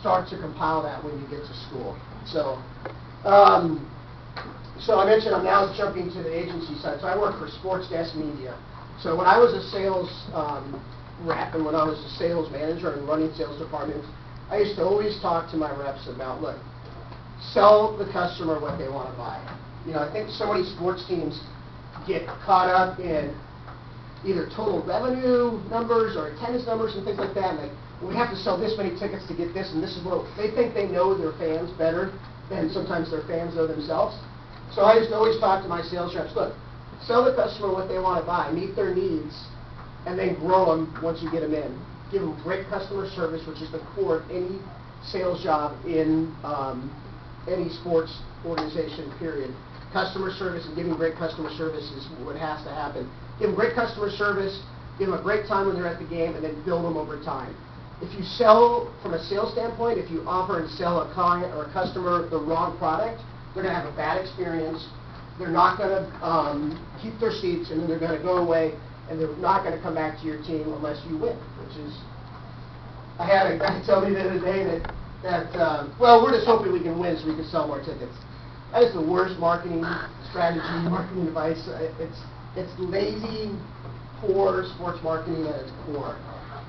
start to compile that when you get to school. So, so I mentioned I'm now jumping to the agency side. So I work for SportsDesk Media. So when I was a sales rep and when I was a sales manager and running sales departments, I used to always talk to my reps about, look, sell the customer what they want to buy. You know, I think so many sports teams get caught up in either total revenue numbers or attendance numbers and things like that. And like, we have to sell this many tickets to get this, and this is what they think they know their fans better than sometimes their fans know themselves. So I used to always talk to my sales reps, look, sell the customer what they want to buy, meet their needs, and then grow them once you get them in. Give them great customer service, which is the core of any sales job in any sports organization, period. Customer service and giving great customer service is what has to happen. Give them great customer service, give them a great time when they're at the game, and then build them over time. If you sell, from a sales standpoint, if you offer and sell a client or a customer the wrong product, they're going to have a bad experience. They're not going to keep their seats, and then they're going to go away, and they're not going to come back to your team unless you win, which is, I had a guy tell me the other day that well, we're just hoping we can win so we can sell more tickets. That is the worst marketing strategy, marketing advice. It's lazy, poor sports marketing at its core.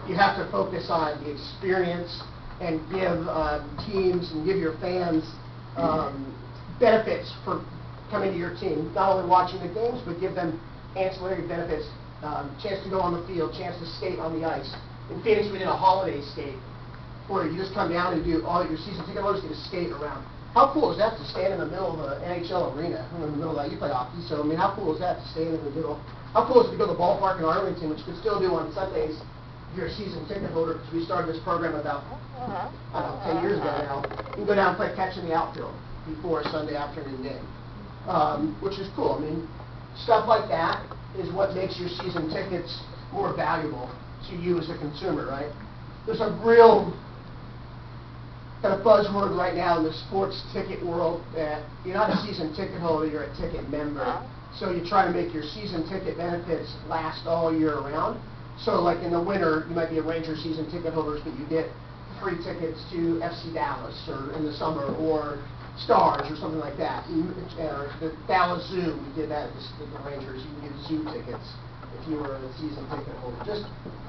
You have to focus on the experience and give teams and give your fans benefits for coming to your team. Not only watching the games, but give them ancillary benefits, chance to go on the field, chance to skate on the ice. In Phoenix, we did a holiday skate where you just come down and do all your season ticket holders get to skate around. How cool is that to stand in the middle of an NHL arena? In the middle of that, you play hockey, so I mean, how cool is that to stand in the middle? How cool is it to go to the ballpark in Arlington, which you can still do on Sundays if you're a season ticket holder, because we started this program about, I don't know, 10 years ago now. You can go down and play catch in the outfield before a Sunday afternoon game, which is cool. I mean, stuff like that is what makes your season tickets more valuable to you as a consumer, right? There's a real kind of buzzword right now in the sports ticket world that you're not a season ticket holder, you're a ticket member. So you try to make your season ticket benefits last all year round. So like in the winter, you might be a Ranger season ticket holder, but you get free tickets to FC Dallas, or in the summer, or Stars, or something like that. Or the Dallas Zoo, we did that with the Rangers. You can get zoo tickets if you were a season ticket holder. Just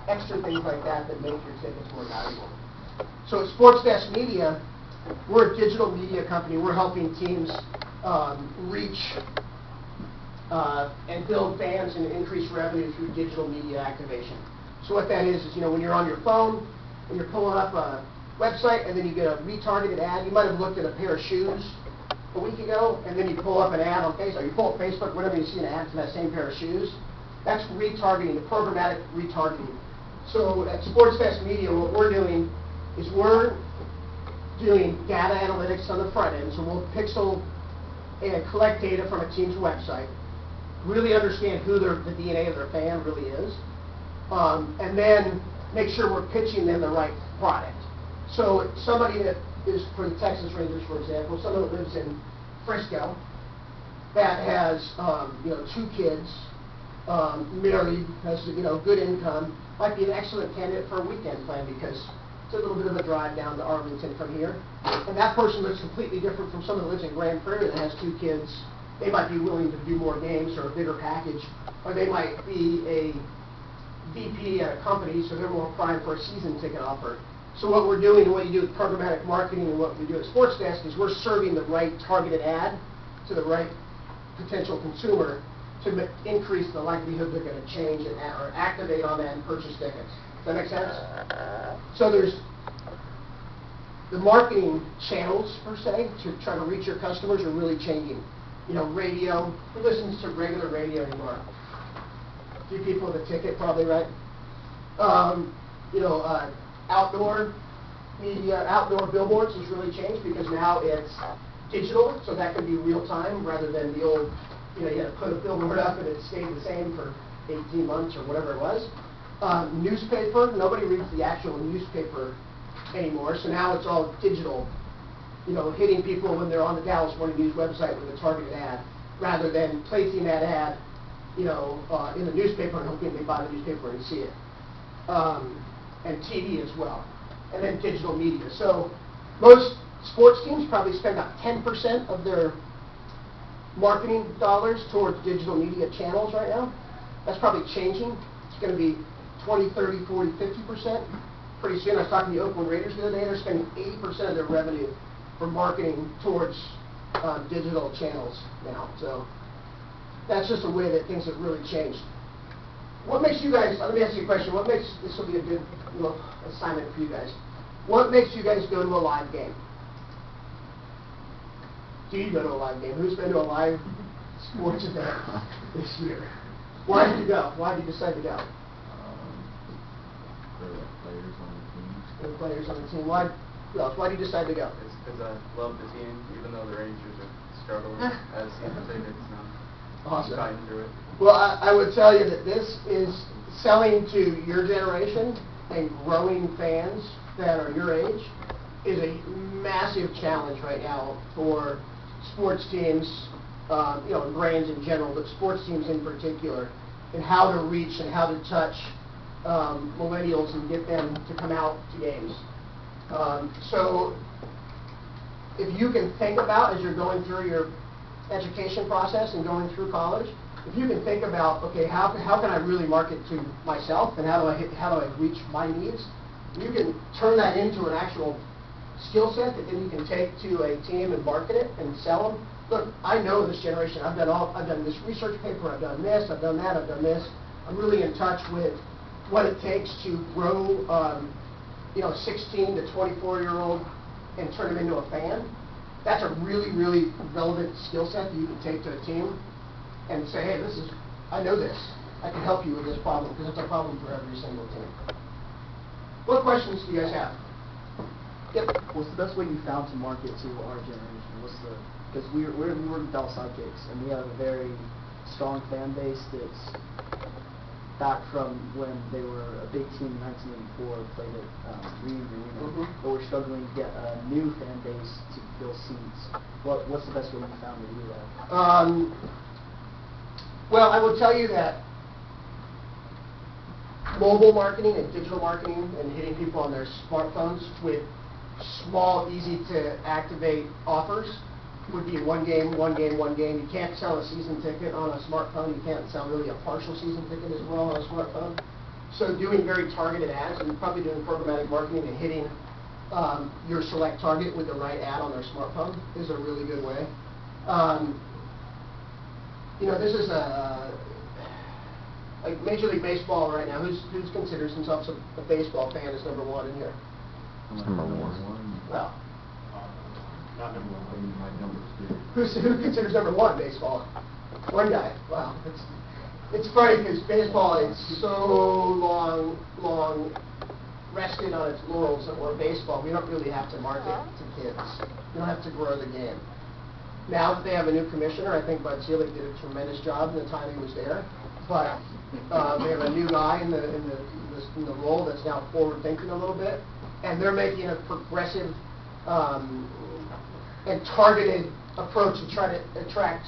extra things like that that make your tickets more valuable. So at SportsDesk Media, we're a digital media company. We're helping teams reach and build fans and increase revenue through digital media activation. So what that is, you know, when you're on your phone and you're pulling up a website and then you get a retargeted ad, you might have looked at a pair of shoes a week ago, and then you pull up an ad on Facebook, or you pull up Facebook, whenever you see an ad for that same pair of shoes. That's retargeting, the programmatic retargeting. So at SportsDesk Media, what we're doing is we're doing data analytics on the front end. So we'll pixel and collect data from a team's website, really understand who the DNA of their fan really is, and then make sure we're pitching them the right product. So somebody that is for the Texas Rangers, for example, someone that lives in Frisco that has you know, 2 kids, married, has good income, might be an excellent candidate for a weekend plan because it's a little bit of a drive down to Arlington from here. And that person looks completely different from someone that lives in Grand Prairie that has 2 kids. They might be willing to do more games or a bigger package, or they might be a VP at a company, so they're more primed for a season ticket offer. So what we're doing, and what you do with programmatic marketing and what we do at SportsDesk, is we're serving the right targeted ad to the right potential consumer to increase the likelihood they're going to change and or activate on that and purchase tickets. Does that make sense? So there's the marketing channels, per se, to try to reach your customers are really changing. You know, radio, who listens to regular radio anymore? A few people with a ticket, probably, right? You know, outdoor media, outdoor billboards has really changed because now it's digital, so that could be real time rather than the old, you know, you had to put a billboard up and it stayed the same for 18 months or whatever it was. Newspaper, nobody reads the actual newspaper anymore, so now it's all digital, you know, hitting people when they're on the Dallas Morning News website with a targeted ad, rather than placing that ad, you know, in the newspaper and hoping they buy the newspaper and see it. And TV as well, and then digital media. So Most sports teams probably spend about 10% of their marketing dollars towards digital media channels right now. That's probably changing. It's going to be 20, 30, 40, 50%. Pretty soon, I was talking to the Oakland Raiders the other day, they're spending 80% of their revenue for marketing towards digital channels now. So that's just a way that things have really changed. What makes you guys, let me ask you a question, this will be a good little assignment for you guys. What makes you guys go to a live game? Do you go to a live game? Who's been to a live sports event this year? Why did you go? Why did you decide to go? The players on the team. The players on the team. Why? Who else? Why did you decide to go? It's because I love the team, even though the Rangers are struggling as season tickets now. Awesome. I'm fighting through it. Well, I would tell you that this is selling to your generation and growing fans that are your age is a massive challenge right now for sports teams, and brands in general, but sports teams in particular, and how to reach and how to touch millennials and get them to come out to games. So if you can think about, as you're going through your education process and going through college, if you can think about, okay, how can I really market to myself, and how do I reach my needs, you can turn that into an actual skill set that then you can take to a team and market it and sell them. Look, I know this generation. I've done this research paper. I've done this. I've done that. I've done this. I'm really in touch with what it takes to grow, a 16 to 24-year-old and turn them into a fan. That's a really, really relevant skill set that you can take to a team and say, hey, I know this. I can help you with this problem because it's a problem for every single team. What questions do you guys have? Yep. What's the best way you found to market to our generation? Because we're the Dallas Sidekicks, and we have a very strong fan base that's back from when they were a big team in 1984, played at Reed Arena, but we're struggling to get a new fan base to fill seats. What's the best way you found to do that? Well, I will tell you that mobile marketing and digital marketing and hitting people on their smartphones with small, easy to activate offers would be one game. You can't sell a season ticket on a smartphone. You can't sell really a partial season ticket as well on a smartphone. So doing very targeted ads and probably doing programmatic marketing and hitting your select target with the right ad on their smartphone is a really good way. This is like Major League Baseball right now. Who's considers himself a baseball fan is number one in here? Number one. Well, not number one. My number two. Who considers number one baseball? One guy. Wow. It's funny because baseball is so long rested on its laurels that we're baseball. We don't really have to market to kids. We don't have to grow the game. Now that they have a new commissioner, I think Bud Selig did a tremendous job in the time he was there. But they have a new guy in the role that's now forward thinking a little bit, and they're making a progressive and targeted approach to try to attract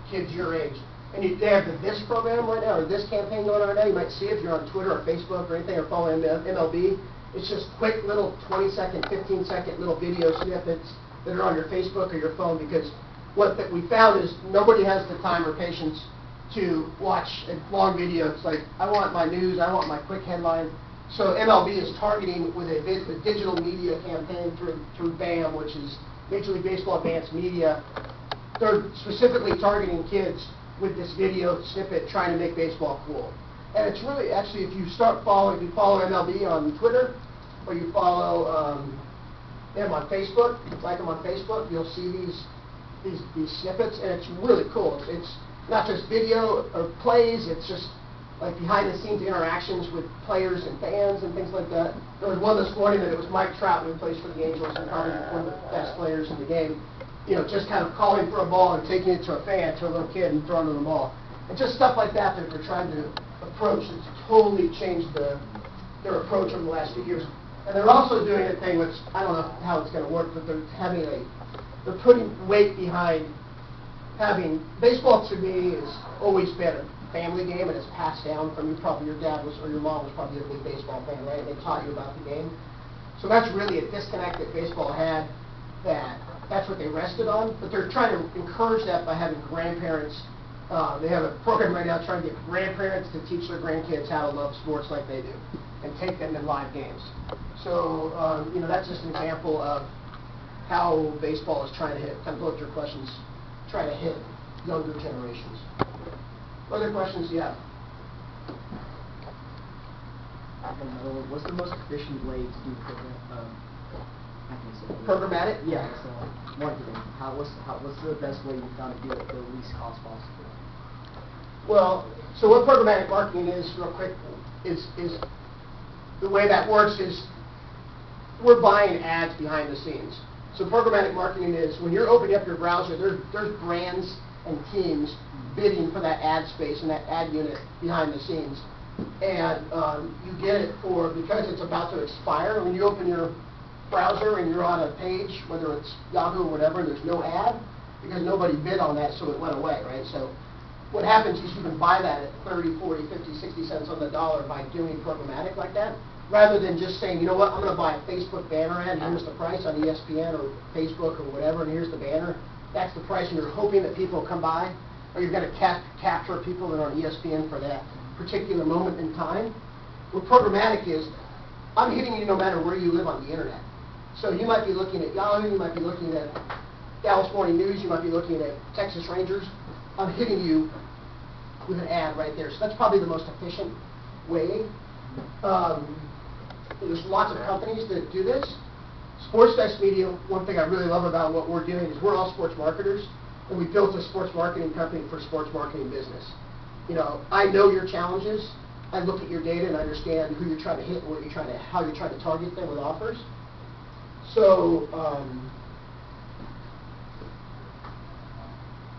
kids your age. And they have the This program right now, or This campaign going on right now. You might see it if you're on Twitter or Facebook or anything, or following MLB. It's just quick little 20-second, 15-second little video snippets that are on your Facebook or your phone, because what that we found is nobody has the time or patience to watch a long video. It's like, I want my news, I want my quick headline. So MLB is targeting with a digital media campaign through BAM, which is Major League Baseball Advanced Media. They're specifically targeting kids with this video snippet, trying to make baseball cool. And it's really, actually, if you follow MLB on Twitter, or you follow them on Facebook, like them on Facebook, you'll see these snippets, and it's really cool. It's not just video or plays, it's just like behind-the-scenes interactions with players and fans and things like that. There was one this morning that it was Mike Trout, who plays for the Angels and probably one of the best players in the game, just kind of calling for a ball and taking it to a fan, to a little kid, and throwing them the ball. And just stuff like that that we're trying to approach that's totally changed their approach over the last few years. And they're also doing a thing which, I don't know how it's going to work, but they're putting weight behind having, baseball to me has always been a family game, and it's passed down from you. Probably your dad was, or your mom was probably a big baseball fan, right? They taught you about the game. So that's really a disconnect that baseball had, that's what they rested on, but they're trying to encourage that by having grandparents. They have a program right now trying to get grandparents to teach their grandkids how to love sports like they do and take them to live games. So, that's just an example of how baseball is trying to hit, kind of both your questions, trying to hit younger generations. Other questions you have? What's the most efficient way to do Programmatic? Yeah, so marketing. What's the best way you found to do it for the least cost possible? Well, so what programmatic marketing is, real quick, is the way that works is we're buying ads behind the scenes. So programmatic marketing is when you're opening up your browser, there's brands and teams bidding for that ad space and that ad unit behind the scenes. And you get it because it's about to expire. When you open your browser and you're on a page, whether it's Yahoo or whatever, there's no ad because nobody bid on that, so it went away, right? So what happens is you can buy that at 30, 40, 50, 60 cents on the dollar by doing programmatic like that, rather than just saying, you know what, I'm going to buy a Facebook banner ad, and here's the price on ESPN or Facebook or whatever, and here's the banner. That's the price, and you're hoping that people come by, or you're going to capture people that are on ESPN for that particular moment in time. What programmatic is, I'm hitting you no matter where you live on the internet. So you might be looking at Yahoo, you might be looking at Dallas Morning News, you might be looking at Texas Rangers. I'm hitting you with an ad right there. So that's probably the most efficient way. There's lots of companies that do this. SportsDesk Media, one thing I really love about what we're doing is we're all sports marketers, and we built a sports marketing company for sports marketing business. I know your challenges. I look at your data and understand who you're trying to hit and how you're trying to target them with offers. So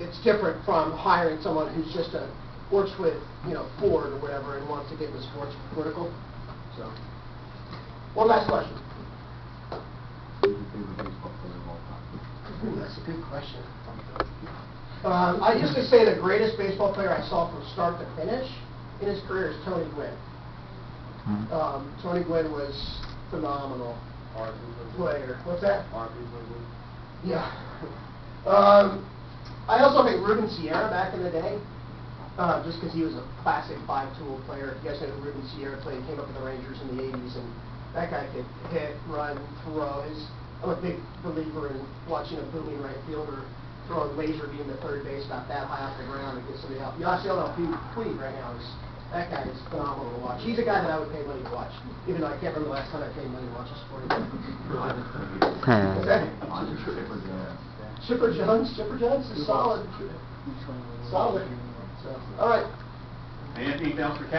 it's different from hiring someone who's just works with Ford or whatever and wants to get in the sports vertical. So, one last question. That's a good question. I used to say the greatest baseball player I saw from start to finish in his career is Tony Gwynn. Tony Gwynn was phenomenal player. What's that? Yeah. I also think Ruben Sierra back in the day, just because he was a classic five-tool player. You guys know who Ruben Sierra played, came up with the Rangers in the 80s, and that guy could hit, run, throw. I'm a big believer in watching a booming right fielder throw a laser beam to third base about that high off the ground and get somebody out. Yasiel Puig right now that guy is phenomenal to watch. He's a guy that I would pay money to watch, even though I can't remember the last time I paid money to watch a sporting event. What's that? Chipper Jones is solid. Solid. So, all right. Anything else for Cat?